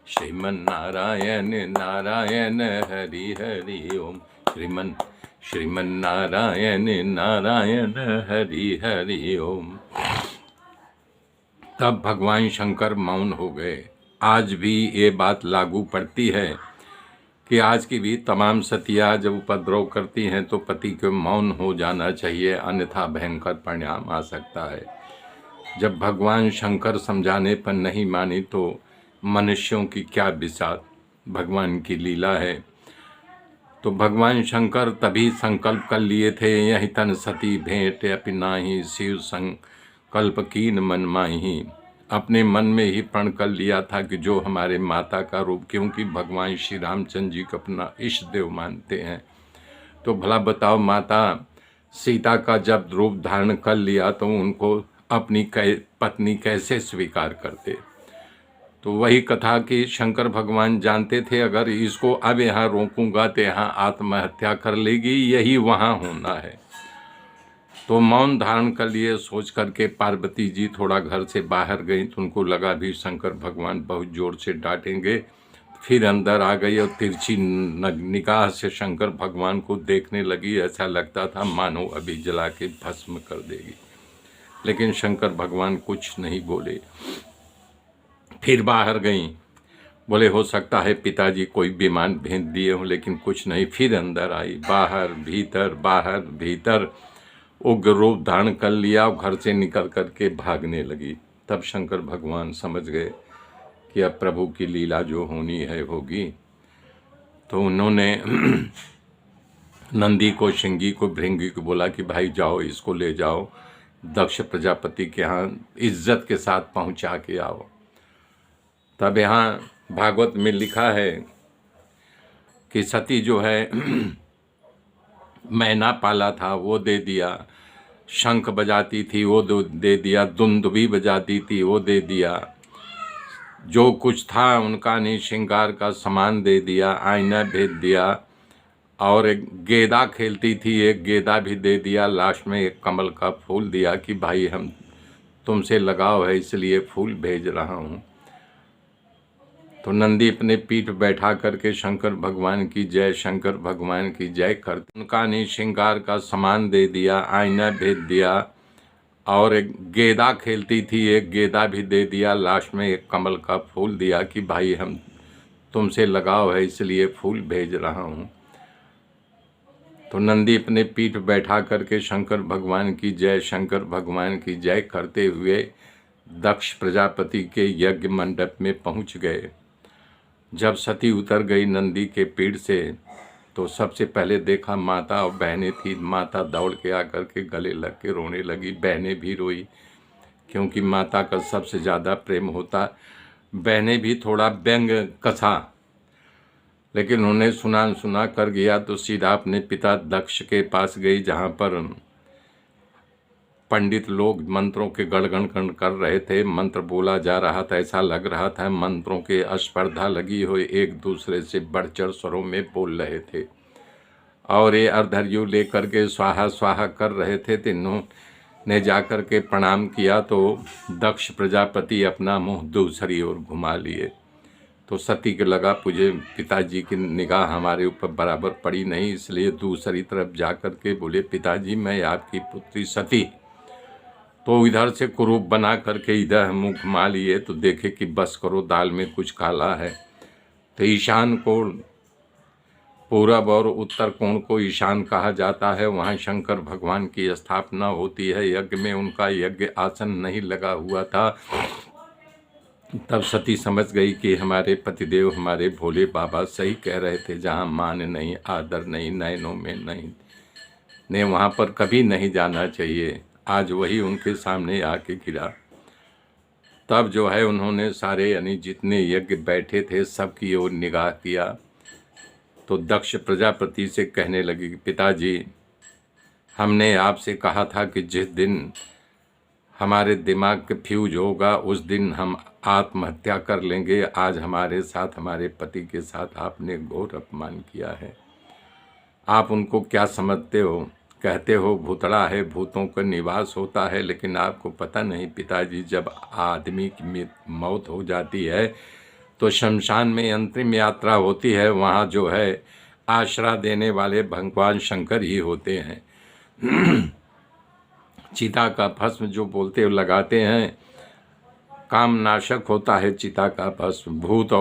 श्रीमन्नारायण नारायण हरि हरि ओम। श्रीमन्नारायण नारायण हरि हरि ओम। तब भगवान शंकर मौन हो गए। आज भी ये बात लागू पड़ती है कि आज की भी तमाम सतियाँ जब उपद्रव करती हैं तो पति को मौन हो जाना चाहिए, अन्यथा भयंकर परिणाम आ सकता है। जब भगवान शंकर समझाने पर नहीं मानी तो मनुष्यों की क्या बिसात, भगवान की लीला है। तो भगवान शंकर तभी संकल्प कर लिए थे, यही तन सती भेंट अपनाही, शिव संकल्प कीन मन माही। अपने मन में ही प्रण कर लिया था कि जो हमारे माता का रूप, क्योंकि भगवान श्री रामचंद्र जी को अपना इष्ट देव मानते हैं, तो भला बताओ माता सीता का जब रूप धारण कर लिया तो उनको अपनी पत्नी कैसे स्वीकार करते। तो वही कथा कि शंकर भगवान जानते थे अगर इसको अब यहाँ रोकूंगा तो यहाँ आत्महत्या कर लेगी, यही वहाँ होना है। तो मौन धारण कर लिए। सोच करके पार्वती जी थोड़ा घर से बाहर गई तो उनको लगा भी शंकर भगवान बहुत जोर से डांटेंगे। फिर अंदर आ गई और तिरछी निगाह से शंकर भगवान को देखने लगी। ऐसा लगता था मानो अभी जला के भस्म कर देगी, लेकिन शंकर भगवान कुछ नहीं बोले। फिर बाहर गईं, बोले हो सकता है पिताजी कोई विमान भेज दिए हो, लेकिन कुछ नहीं। फिर अंदर आई, बाहर भीतर उग्र रूप धारण कर लिया और घर से निकल करके भागने लगी। तब शंकर भगवान समझ गए कि अब प्रभु की लीला जो होनी है होगी। तो उन्होंने नंदी को, शिंगी को, भृंगी को बोला कि भाई जाओ इसको ले जाओ दक्ष प्रजापति के यहाँ, इज्जत के साथ पहुँचा के आओ। तब यहाँ भागवत में लिखा है कि सती जो है मैना पाला था वो दे दिया, शंख बजाती थी वो दे दिया, दुंदुभी बजाती थी वो दे दिया, जो कुछ था उनका नहीं श्रृंगार का सामान दे दिया, आईना भेज दिया, और एक गेंदा खेलती थी एक गेंदा भी दे दिया, लास्ट में एक कमल का फूल दिया कि भाई हम तुमसे लगाव है इसलिए फूल भेज रहा हूँ। तो नंदी अपने पीठ बैठा करके शंकर भगवान की जय, शंकर भगवान की जय करते। उनका नहीं श्रृंगार का सामान दे दिया, आईना भेज दिया, और एक गेंदा खेलती थी एक गेंदा भी दे दिया, लास्ट में एक कमल का फूल दिया कि भाई हम तुमसे लगाव है इसलिए फूल भेज रहा हूँ। तो नंदी अपने पीठ बैठा करके शंकर भगवान की जय, शंकर भगवान की जय करते हुए दक्ष प्रजापति के यज्ञ मंडप में पहुँच गए। जब सती उतर गई नंदी के पीठ से तो सबसे पहले देखा माता और बहनें थी। माता दौड़ के आकर के गले लग के रोने लगी, बहनें भी रोई, क्योंकि माता का सबसे ज़्यादा प्रेम होता। बहनें भी थोड़ा व्यंग कसा, लेकिन उन्हें सुना कर गया तो सीधा अपने पिता दक्ष के पास गई, जहाँ पर पंडित लोग मंत्रों के गणगण कर रहे थे। मंत्र बोला जा रहा था, ऐसा लग रहा था मंत्रों के स्पर्धा लगी हुई, एक दूसरे से बढ़ चढ़ स्वरों में बोल रहे थे, और ये अर्धर्यु लेकर के स्वाहा स्वाहा कर रहे थे। तीनों ने जाकर के प्रणाम किया तो दक्ष प्रजापति अपना मुंह दूसरी ओर घुमा लिए। तो सती को लगा मुझे पिताजी की निगाह हमारे ऊपर बराबर पड़ी नहीं, इसलिए दूसरी तरफ जाकर के बोले पिताजी मैं आपकी पुत्री सती। तो इधर से कुरूप बना करके इधर मुँह घुमा लिए तो देखे कि बस करो दाल में कुछ काला है। तो ईशान कोण, पूरब और उत्तर कोण को ईशान कहा जाता है, वहाँ शंकर भगवान की स्थापना होती है। यज्ञ में उनका यज्ञ आसन नहीं लगा हुआ था। तब सती समझ गई कि हमारे पतिदेव हमारे भोले बाबा सही कह रहे थे, जहाँ मान नहीं, आदर नहीं, नयनों में नहीं, ने वहाँ पर कभी नहीं जाना चाहिए। आज वही उनके सामने आके गिरा। तब जो है उन्होंने सारे यानी जितने यज्ञ बैठे थे सबकी ओर निगाह किया तो दक्ष प्रजापति से कहने लगी कि पिताजी हमने आपसे कहा था कि जिस दिन हमारे दिमाग के फ्यूज होगा उस दिन हम आत्महत्या कर लेंगे। आज हमारे साथ, हमारे पति के साथ आपने घोर अपमान किया है। आप उनको क्या समझते हो? कहते हो भूतड़ा है, भूतों का निवास होता है, लेकिन आपको पता नहीं पिताजी जब आदमी की मौत हो जाती है तो शमशान में अंतिम यात्रा होती है, वहाँ जो है आश्रा देने वाले भगवान शंकर ही होते हैं। चिता का भस्म जो बोलते लगाते हैं, काम नाशक होता है चिता का भस्म, भूत और